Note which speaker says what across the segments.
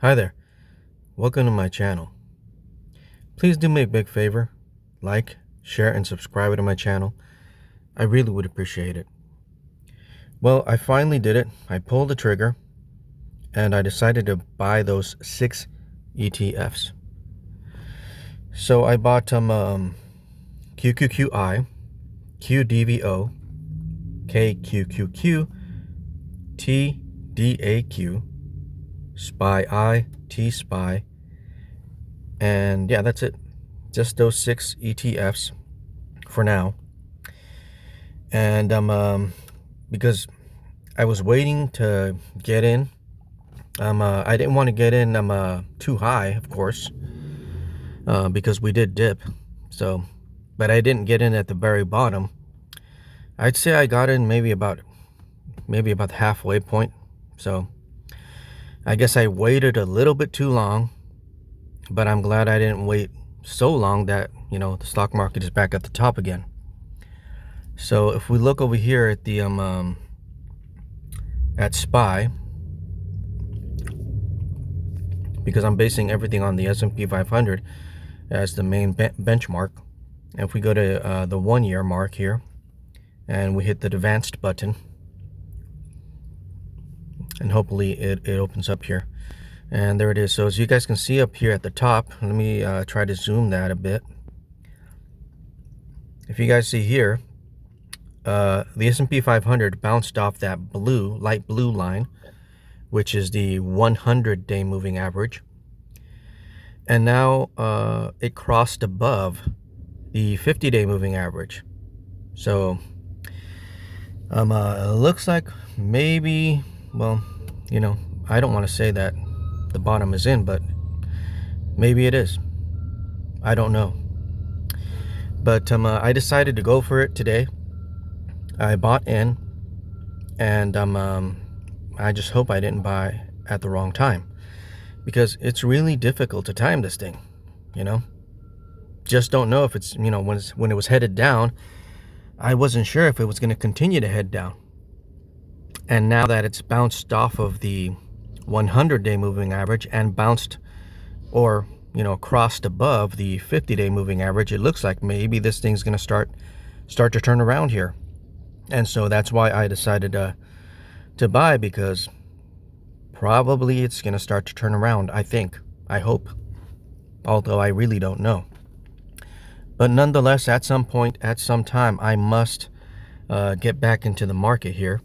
Speaker 1: Hi there, welcome to my channel. Please do me a big favor, like, share, and subscribe to my channel. I really would appreciate it. Well, I finally did it. I pulled the trigger and I decided to buy those 6 ETFs. So I bought QQQI, QDVO, KQQQ, TDAQ, SPYI, TSPY, and yeah, that's it. Just those 6 ETFs for now. And because I was waiting to get in, I didn't want to get in too high, of course, because we did dip. So, but I didn't get in at the very bottom. I'd say I got in maybe about the halfway point. So I guess I waited a little bit too long, but I'm glad I didn't wait so long that, you know, the stock market is back at the top again. So if we look over here at the at SPY, because I'm basing everything on the S&P 500 as the main benchmark. And if we go to the 1 year mark here and we hit the advanced button, and hopefully it opens up here, and there it is. So as you guys can see up here at the top, let me try to zoom that a bit. If you guys see here, the S&P 500 bounced off that light blue line, which is the 100-day moving average. And now it crossed above the 50-day moving average. So it looks like maybe, well, you know, I don't want to say that the bottom is in, but maybe it is. I don't know. But I decided to go for it today. I bought in, and I just hope I didn't buy at the wrong time, because it's really difficult to time this thing, you know. Just don't know if it's, you know, when it was headed down, I wasn't sure if it was going to continue to head down. And now that it's bounced off of the 100-day moving average and bounced, or, you know, crossed above the 50-day moving average, it looks like maybe this thing's going to start to turn around here. And so that's why I decided to buy, because probably it's going to start to turn around, I think. I hope. Although I really don't know. But nonetheless, at some point, at some time, I must get back into the market here,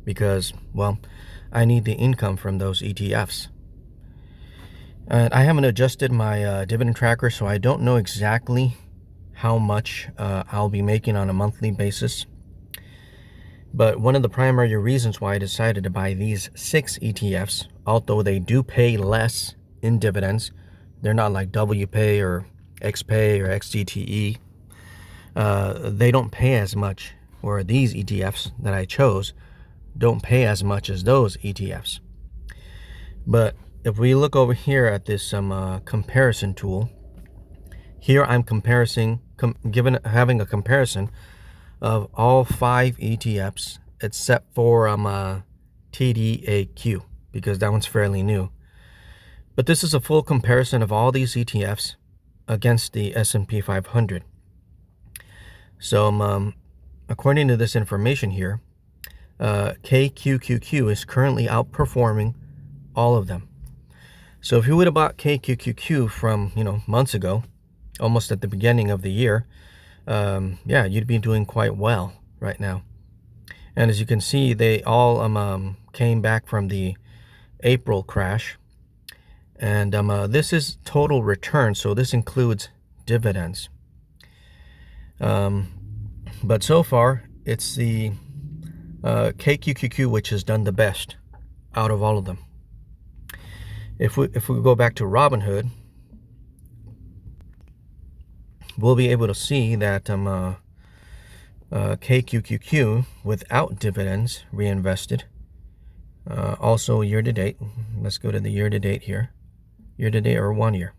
Speaker 1: because, well, I need the income from those ETFs. And I haven't adjusted my dividend tracker, so I don't know exactly how much I'll be making on a monthly basis. But one of the primary reasons why I decided to buy these 6 ETFs, although they do pay less in dividends, they're not like WPay or XPay or XDTE. They don't pay as much, or these ETFs that I chose don't pay as much as those ETFs. But if we look over here at this comparison tool, here I'm having a comparison of all 5 ETFs except for TDAQ, because that one's fairly new. But this is a full comparison of all these ETFs against the S&P 500. So according to this information here, KQQQ is currently outperforming all of them. So if you would have bought KQQQ from, you know, months ago, almost at the beginning of the year, yeah, you'd be doing quite well right now. And as you can see, they all came back from the April crash. And this is total return, so this includes dividends. But so far, it's the KQQQ which has done the best out of all of them. If we go back to Robinhood, we'll be able to see that KQQQ without dividends reinvested, also year to date. Let's go to the year to date here. Year to date, or 1 year.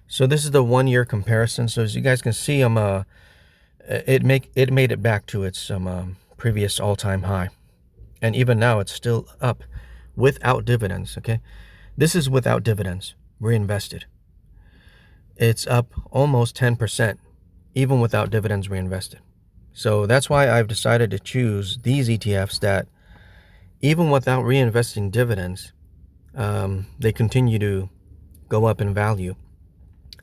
Speaker 1: So this is the 1 year comparison. So as you guys can see, it made it back to its previous all-time high, and even now it's still up without dividends. Okay, This is without dividends, reinvested. It's up almost 10%, even without dividends reinvested. So that's why I've decided to choose these ETFs that, even without reinvesting dividends, they continue to go up in value.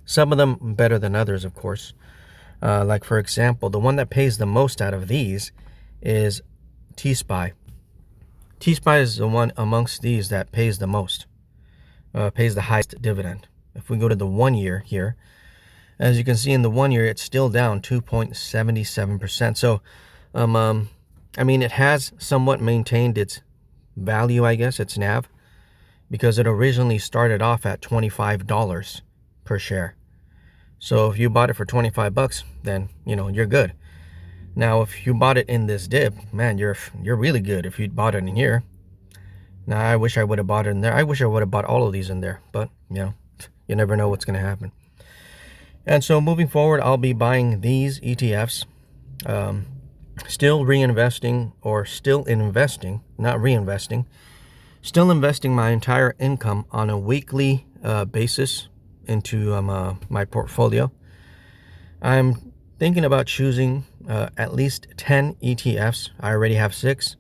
Speaker 1: Some of them better than others, of course. Like, for example, the one that pays the most out of these is TSPY. TSPY is the one amongst these that pays the most, pays the highest dividend. If we go to the 1 year here, as you can see in the 1 year, it's still down 2.77%. So, I mean, it has somewhat maintained its value, I guess, its NAV, because it originally started off at $25 per share. So if you bought it for 25 bucks, then, you're good. Now, if you bought it in this dip, man, you're really good if you bought it in here. Now, I wish I would have bought it in there. I wish I would have bought all of these in there, but, you never know what's going to happen. And so moving forward, I'll be buying these ETFs, still reinvesting, or still investing, not reinvesting, still investing my entire income on a weekly basis into my portfolio. I'm thinking about choosing at least 10 ETFs. I already have 6.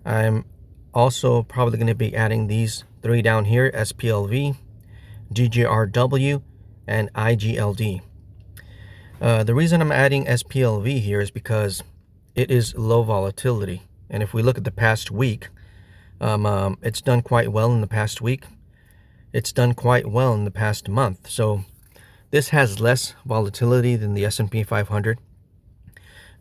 Speaker 1: I'm also probably going to be adding these 3 down here: SPLV, GGRW, and IGLD. The reason I'm adding SPLV here is because it is low volatility. And if we look at the past week, it's done quite well in the past week. It's done quite well in the past month. So this has less volatility than the S&P 500.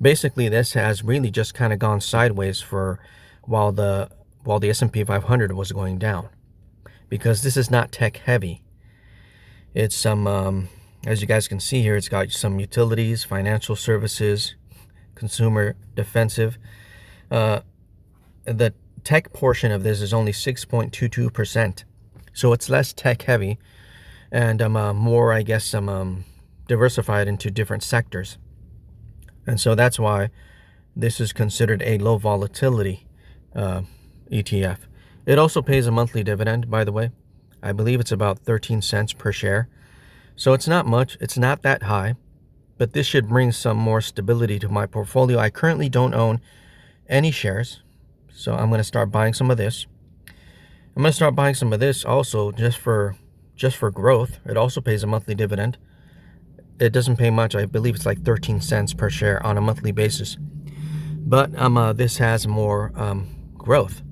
Speaker 1: Basically, this has really just kind of gone sideways for while the S&P 500 was going down, because this is not tech heavy. It's some, as you guys can see here, it's got some utilities, financial services, consumer, defensive. The tech portion of this is only 6.22%. So it's less tech heavy and more, I guess, diversified into different sectors. And so that's why this is considered a low volatility ETF. It also pays a monthly dividend, by the way. I believe it's about 13 cents per share. So it's not much. It's not that high, but this should bring some more stability to my portfolio. I currently don't own any shares, so I'm going to start buying some of this. I'm going to start buying some of this also just for growth. It also pays a monthly dividend. It doesn't pay much. I believe it's like 13 cents per share on a monthly basis. But this has more growth.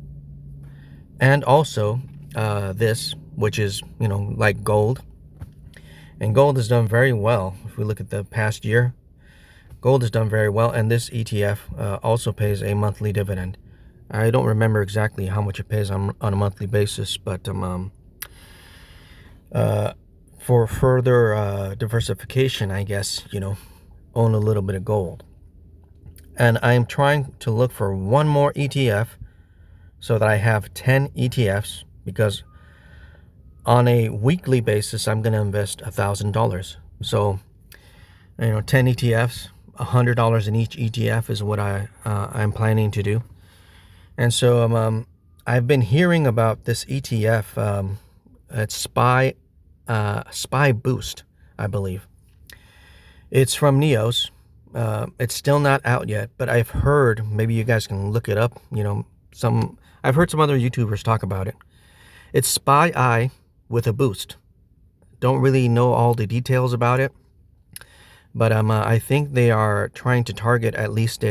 Speaker 1: And also this, which is, like gold. And gold has done very well. If we look at the past year, gold has done very well. And this ETF also pays a monthly dividend. I don't remember exactly how much it pays on a monthly basis, but for further diversification, I guess, own a little bit of gold. And I'm trying to look for one more ETF so that I have 10 ETFs, because on a weekly basis, I'm going to invest $1,000. So, 10 ETFs, $100 in each ETF is what I'm planning to do. And so I've been hearing about this ETF. It's SPY Boost, I believe. It's from Neos. It's still not out yet, but I've heard, maybe you guys can look it up. I've heard some other YouTubers talk about it. It's SPYI with a boost. Don't really know all the details about it, but I think they are trying to target at least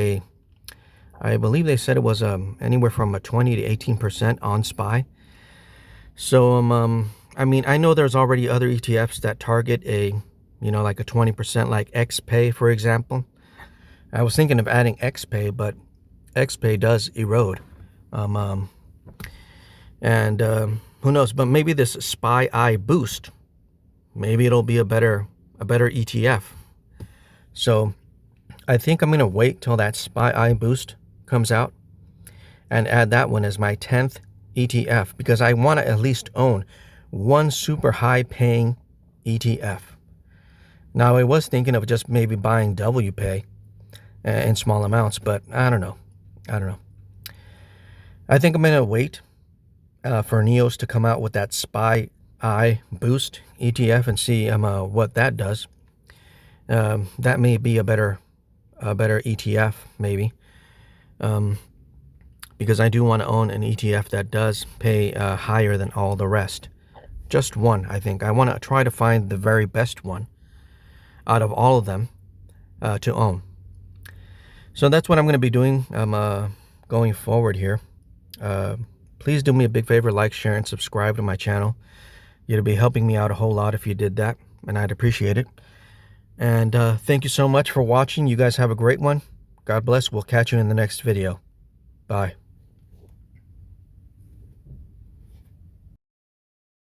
Speaker 1: I believe they said it was anywhere from a 20 to 18% on SPY. So I mean, I know there's already other ETFs that target like a 20%, like XPay, for example. I was thinking of adding XPay, but XPay does erode. Who knows? But maybe this SPYI Boost, maybe it'll be a better ETF. So I think I'm gonna wait till that SPYI Boost comes out and add that one as my 10th ETF, because I want to at least own one super high paying ETF. Now, I was thinking of just maybe buying WPay in small amounts, but I don't know. I think I'm going to wait for NEOS to come out with that SPYI boost ETF and see what that does. That may be a better ETF, maybe, because I do want to own an ETF that does pay higher than all the rest. Just one, I think. I want to try to find the very best one out of all of them to own. So that's what I'm going to be doing going forward here. Please do me a big favor, like, share, and subscribe to my channel. You'd be helping me out a whole lot if you did that, and I'd appreciate it. And thank you so much for watching. You guys have a great one. God bless. We'll catch you in the next video. Bye.